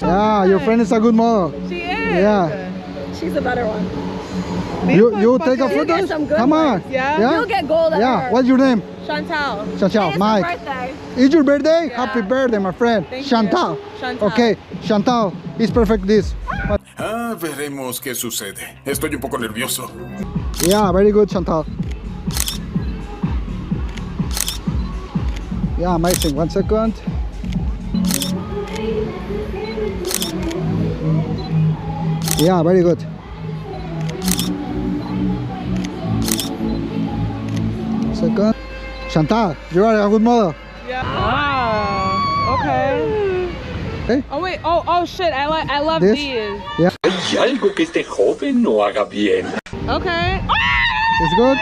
Yeah, your friend is a good model. She is. Yeah. She's a better one. You take a You get photo? some good Come on. ones. Yeah? You'll get gold at Yeah. her. What's your name? Chantal. Chantal. It's Mike. her birthday. It's your birthday? Yeah. Happy birthday, my friend. Thank Chantal. you. Chantal. Okay, Chantal. It's perfect this. Veremos qué sucede. Estoy un poco nervioso. Yeah, very good, Chantal. Yeah, amazing. 1 second. Yeah, very good. Second. Chantal, you are a good model. Yeah. Wow. Okay. Okay? Oh wait. Oh shit. I love This? these. Yeah, Hay algo que este joven no haga bien. Okay. it's good.